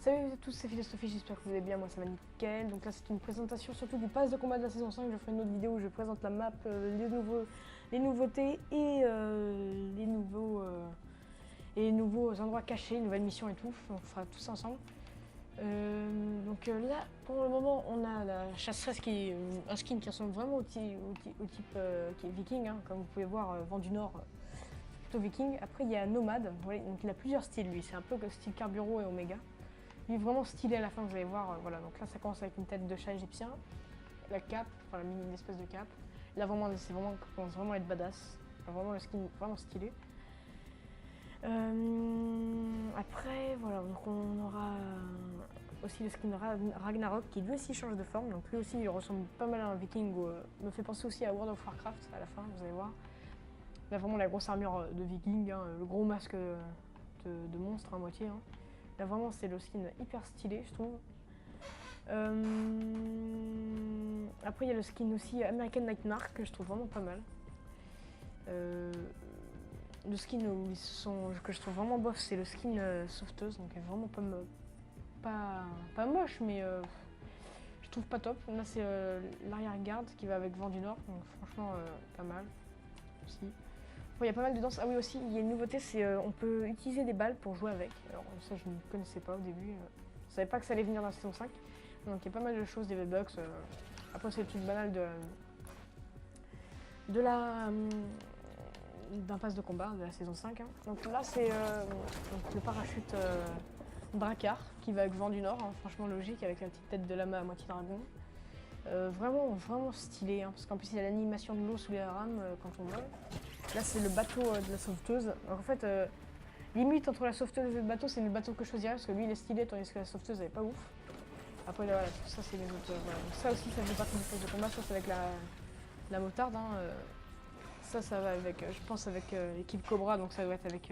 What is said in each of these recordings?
Salut à tous, c'est Philosophie, j'espère que vous allez bien, moi ça va nickel. Donc là c'est une présentation surtout du pass de combat de la saison 5, je ferai une autre vidéo où je présente la map, les nouveautés et les nouveaux endroits cachés, nouvelles missions et tout, on fera tout ça ensemble. Là pour le moment on a la chasseresse qui est un skin qui ressemble vraiment au type qui est viking, hein, comme vous pouvez voir, vent du nord, plutôt viking. Après il y a Nomade, donc il a plusieurs styles lui, c'est un peu style Carburo et Omega. Il est vraiment stylé à la fin, vous allez voir. Voilà, donc là ça commence avec une tête de chat égyptien, la cape, enfin une espèce de cape. Là vraiment, c'est vraiment, commence vraiment à être badass. Enfin, vraiment le skin vraiment stylé. Après, voilà, donc on aura aussi le skin Ragnarok qui lui aussi change de forme. Donc lui aussi il ressemble pas mal à un viking, me fait penser aussi à World of Warcraft à la fin, vous allez voir. Là vraiment la grosse armure de viking, hein, le gros masque de monstre à moitié. Hein. Là vraiment c'est le skin hyper stylé je trouve. Après il y a le skin aussi American Nightmare que je trouve vraiment pas mal. Le skin où que je trouve vraiment bof, c'est le skin sauveteuse, donc elle est vraiment pas moche, mais je trouve pas top. Là c'est l'arrière-garde qui va avec Vent du Nord, donc franchement pas mal aussi. Il y a pas mal de danses. Ah oui aussi, il y a une nouveauté, c'est on peut utiliser des balles pour jouer avec. Alors ça je ne connaissais pas au début, je savais pas que ça allait venir dans la saison 5. Donc il y a pas mal de choses, des V-Bucks. Après c'est le truc banal d'un pass de combat de la saison 5. Hein. Donc là c'est le parachute Drakkar qui va avec Vent du Nord, hein, franchement logique avec la petite tête de lama à moitié dragon. Vraiment stylé, hein, parce qu'en plus il y a l'animation de l'eau sous les rames quand on vole. Là c'est le bateau de la sauveteuse. Donc en fait, limite entre la sauveteuse et le bateau, c'est le bateau que je choisirais parce que lui il est stylé tandis que la sauveteuse elle est pas ouf. Après là, voilà, tout ça c'est les autres. Voilà. Donc, ça aussi ça fait partie du poste de combat, ça c'est avec la motarde. Hein, ça va avec, je pense avec l'équipe Cobra, donc ça doit être avec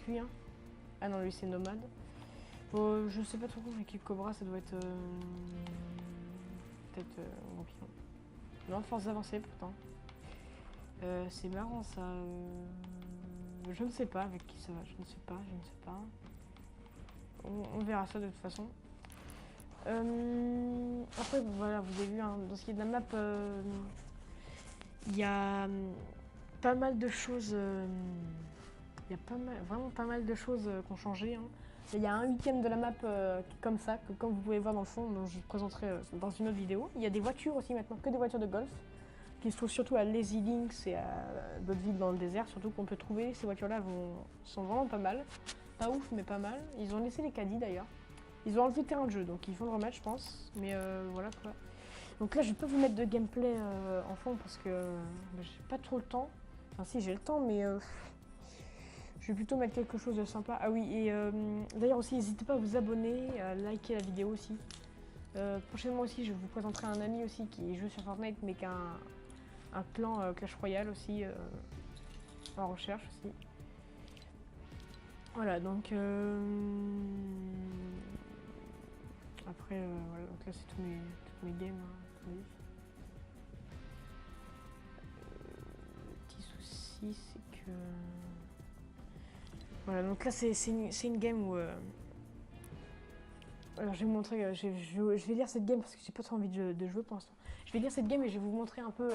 lui. Hein. Ah non lui c'est Nomade. Je sais pas trop comment l'équipe Cobra, ça doit être peut-être Vampire. Non, force avancée pourtant. C'est marrant ça. Je ne sais pas avec qui ça va, je ne sais pas. On verra ça de toute façon. Après voilà, vous avez vu, hein, dans ce qui est de la map, il y a pas mal de choses. Il y a vraiment pas mal de choses qui ont changé. Hein. Il y a un 1/8 de la map comme ça, que comme vous pouvez voir dans le fond, dont je vous présenterai dans une autre vidéo. Il y a des voitures aussi maintenant, que des voitures de golf, qui se trouvent surtout à Lazy Links et à d'autres villes dans le désert, surtout qu'on peut trouver. Ces voitures-là sont vraiment pas mal. Pas ouf, mais pas mal. Ils ont laissé les caddies d'ailleurs. Ils ont enlevé le terrain de jeu, donc ils vont le remettre, je pense. Mais voilà quoi. Donc là, je vais pas vous mettre de gameplay en fond parce que j'ai pas trop le temps. Enfin, si, j'ai le temps, mais je vais plutôt mettre quelque chose de sympa. Ah oui, et d'ailleurs aussi, n'hésitez pas à vous abonner, à liker la vidéo aussi. Prochainement aussi, je vous présenterai un ami aussi qui joue sur Fortnite, mais qui a un clan Clash Royale aussi, en recherche aussi. Voilà, donc après, voilà, donc là c'est toutes mes games. Hein, le petit souci, c'est que... Voilà, donc là c'est une game où... Alors je vais vous montrer, je vais lire cette game parce que j'ai pas trop envie de jouer pour l'instant. Je vais lire cette game et je vais vous montrer un peu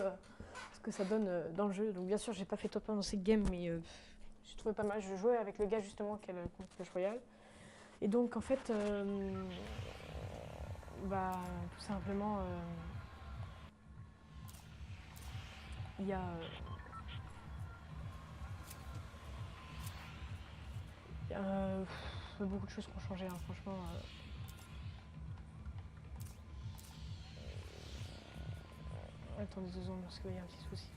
ce que ça donne dans le jeu. Donc bien sûr j'ai pas fait top 1 dans cette game, mais j'ai trouvé pas mal. Je jouais avec le gars justement qui a le compte Clash Royale. Et donc en fait, tout simplement, il y a... beaucoup de choses qui ont changé, hein, franchement. Attendez 2 secondes parce qu'il y a un petit souci.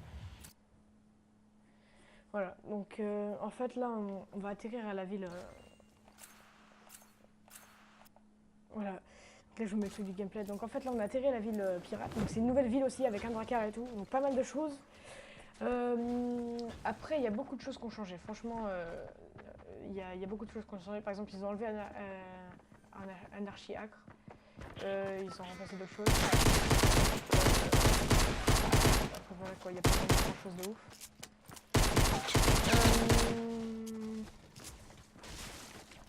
Voilà, donc en fait là on va atterrir à la ville. Voilà, donc là je vous mets tout du gameplay. Donc en fait là on a atterri à la ville pirate. Donc c'est une nouvelle ville aussi avec un Drakkar et tout. Donc pas mal de choses. Après il y a beaucoup de choses qui ont changé. Franchement, il y a beaucoup de choses qui ont changé. Par exemple ils ont enlevé Anarchie Acre. Ils ont remplacé d'autres choses. Après voilà quoi, il n'y a pas grand chose de ouf.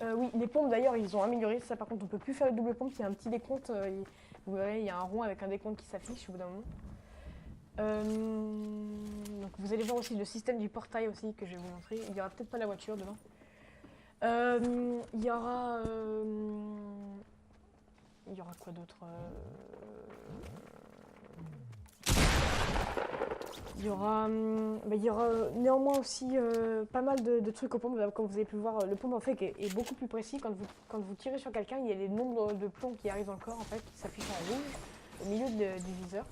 Oui, les pompes d'ailleurs, ils ont amélioré ça. Par contre, on peut plus faire le double pompe. Il y a un petit décompte. Vous verrez, il y a un rond avec un décompte qui s'affiche au bout d'un moment. Donc vous allez voir aussi le système du portail aussi que je vais vous montrer. Il y aura peut-être pas la voiture dedans. Il y aura quoi d'autre? Il y aura néanmoins aussi pas mal de trucs au pompe. Comme vous avez pu voir, le pompe en fait est beaucoup plus précis. Quand vous tirez sur quelqu'un, il y a les nombres de plombs qui arrivent dans le corps en fait, qui s'affichent en rouge au milieu du viseur.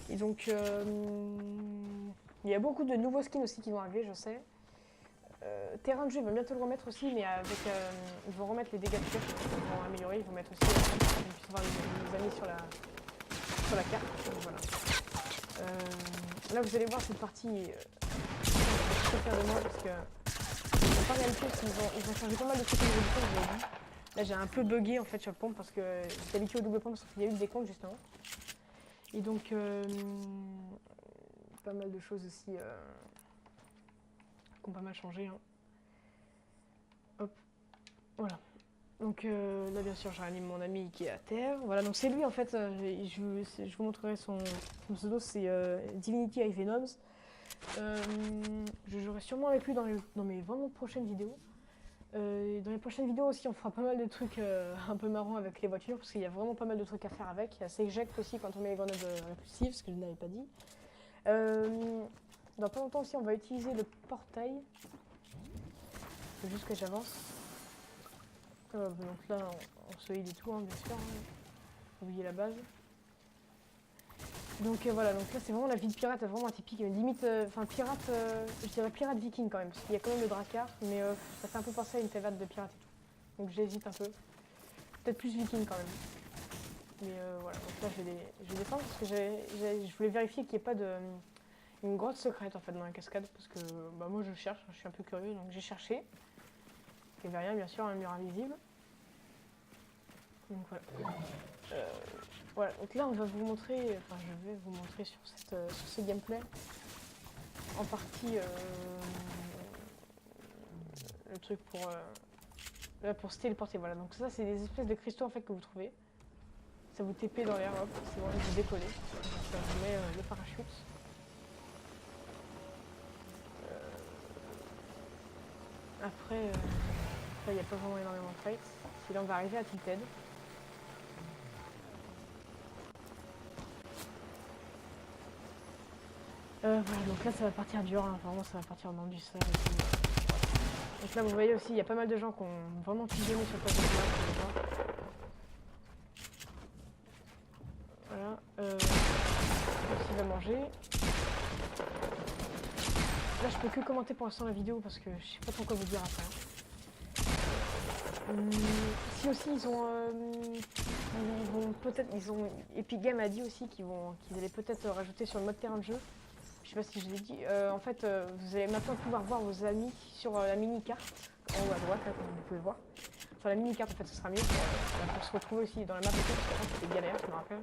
Et donc il y a beaucoup de nouveaux skins aussi qui vont arriver, je sais. Terrain de jeu, ils vont bientôt le remettre aussi, mais avec ils vont remettre les dégâts de tir, ils vont améliorer, ils vont mettre aussi pour qu'on puisse voir les amis sur la carte. Donc, voilà. Là vous allez voir cette partie, je suis très fière de moi parce que ils n'ont pas réalisé parce qu'ils ont changé pas mal de trucs au niveau du pompe, je vous l'ai dit. Là j'ai un peu bugué en fait sur le pompe parce que j'étais habitué au double pompe parce qu'il y a eu des comptes justement. Et donc pas mal de choses aussi qui ont pas mal changé. Hein. Hop, voilà. Donc là bien sûr je réanime mon ami qui est à terre. Voilà, donc c'est lui en fait, je vous montrerai son pseudo, c'est Divinity avec Venoms. Je jouerai sûrement avec lui dans mes vraiment prochaines vidéos. Dans les prochaines vidéos aussi on fera pas mal de trucs un peu marrants avec les voitures parce qu'il y a vraiment pas mal de trucs à faire avec. Il y a s'éjecte aussi quand on met les grenades répulsives, ce que je n'avais pas dit. Dans pas longtemps aussi on va utiliser le portail. Faut juste que j'avance. Donc là on se heal et tout, hein, bien sûr. Hein. Oubliez la base. Donc voilà, donc là c'est vraiment la vie de pirate, vraiment atypique, limite, enfin pirate, je dirais pirate viking quand même, parce qu'il y a quand même le dracard, mais ça fait un peu penser à une thévade de pirate et tout. Donc j'hésite un peu. Peut-être plus viking quand même. Mais voilà, donc là je vais descendre parce que je voulais vérifier qu'il n'y ait pas une grotte secrète en fait dans la cascade, parce que bah, moi je cherche, je suis un peu curieux, donc j'ai cherché. Il n'y avait rien bien sûr, un mur invisible. Donc voilà. Voilà, donc là on va vous montrer, enfin je vais vous montrer sur ce gameplay en partie le truc pour se téléporter. Voilà, donc ça c'est des espèces de cristaux en fait que vous trouvez. Ça vous TP dans l'air, hop, c'est bon, vous décollez. Donc ça vous met le parachute. Après, il n'y a pas vraiment énormément de fights. Si là on va arriver à Tilted. Voilà, donc là ça va partir dur, hein. Vraiment ça va partir dans du sale. Donc là vous voyez aussi, il y a pas mal de gens qui ont vraiment fusionné sur le poste de là. Voilà, il va manger. Là je peux que commenter pour l'instant la vidéo parce que je sais pas trop quoi vous dire après. Si aussi ils vont peut-être, Epic Games a dit aussi qu'ils allaient peut-être rajouter sur le mode terrain de jeu. Je sais pas si je l'ai dit. En fait, vous allez maintenant pouvoir voir vos amis sur la mini-carte, en haut à droite, là, comme vous pouvez le voir. Sur la mini-carte, en fait, ce sera mieux pour se retrouver aussi dans la map, parce qu'avant c'était galère, je me rappelle.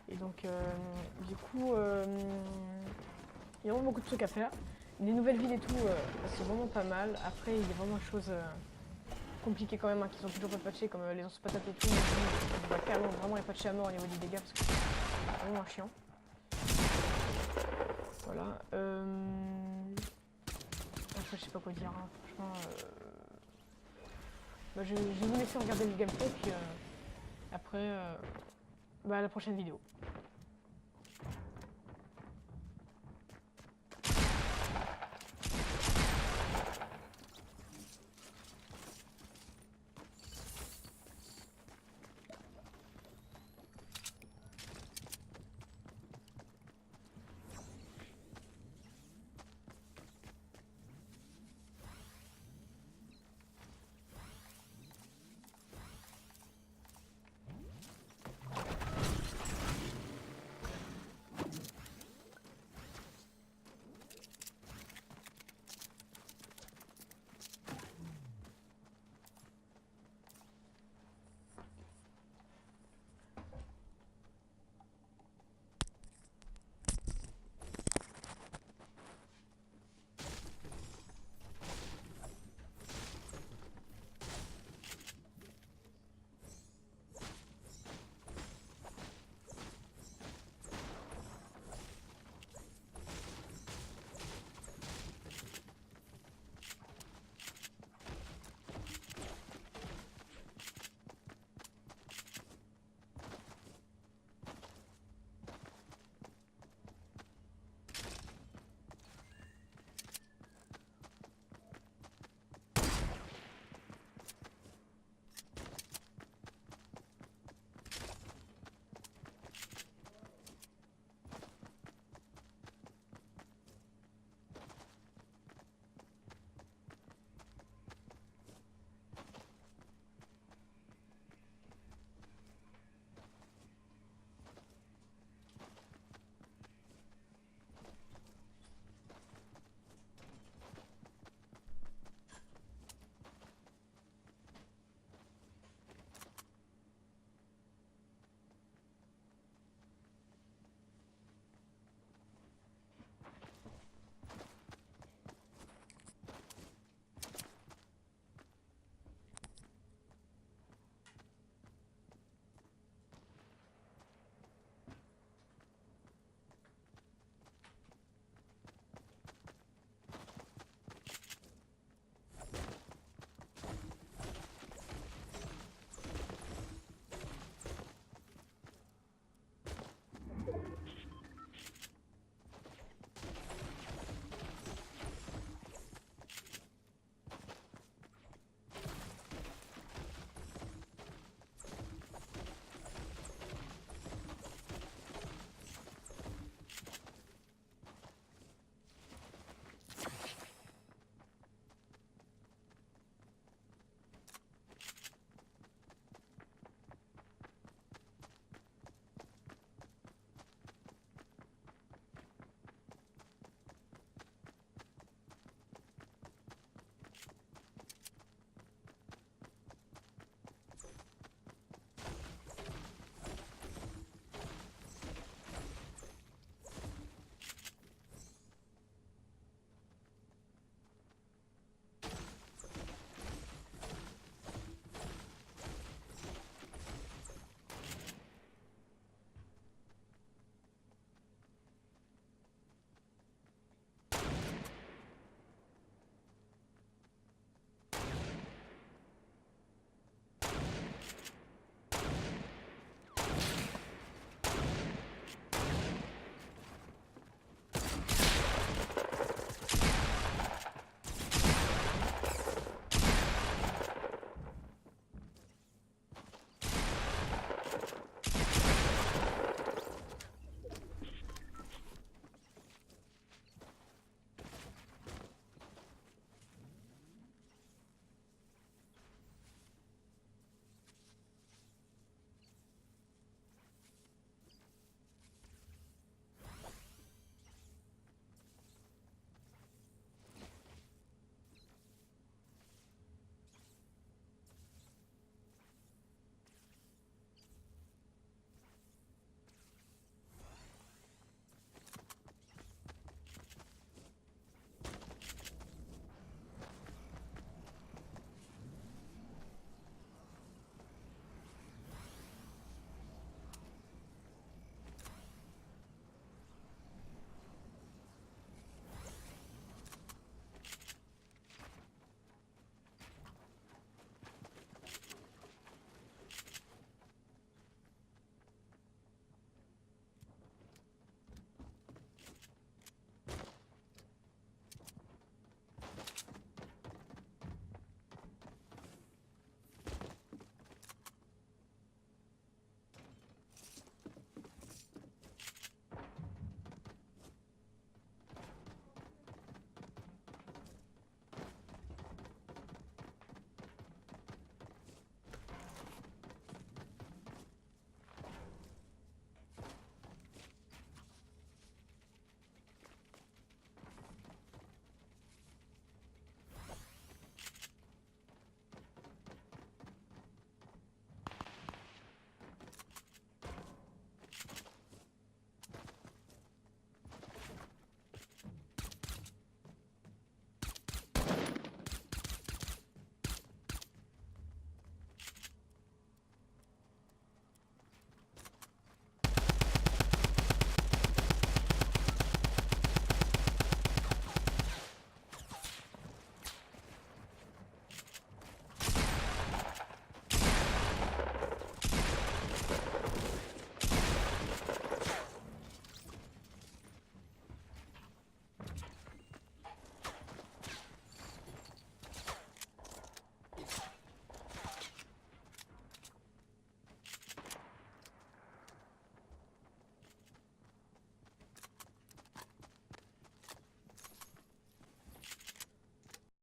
Et donc, du coup, il y a vraiment beaucoup de trucs à faire. Les nouvelles villes et tout, c'est vraiment pas mal. Après, il y a vraiment des choses compliquées quand même, hein, qui sont toujours pas patchées, comme les ours patates et tout. On va carrément vraiment les patcher à mort au niveau des dégâts, parce que c'est vraiment chiant. Voilà. Après, je sais pas quoi dire, hein. Franchement. Bah, je vais vous laisser regarder le gameplay, puis après, à la prochaine vidéo.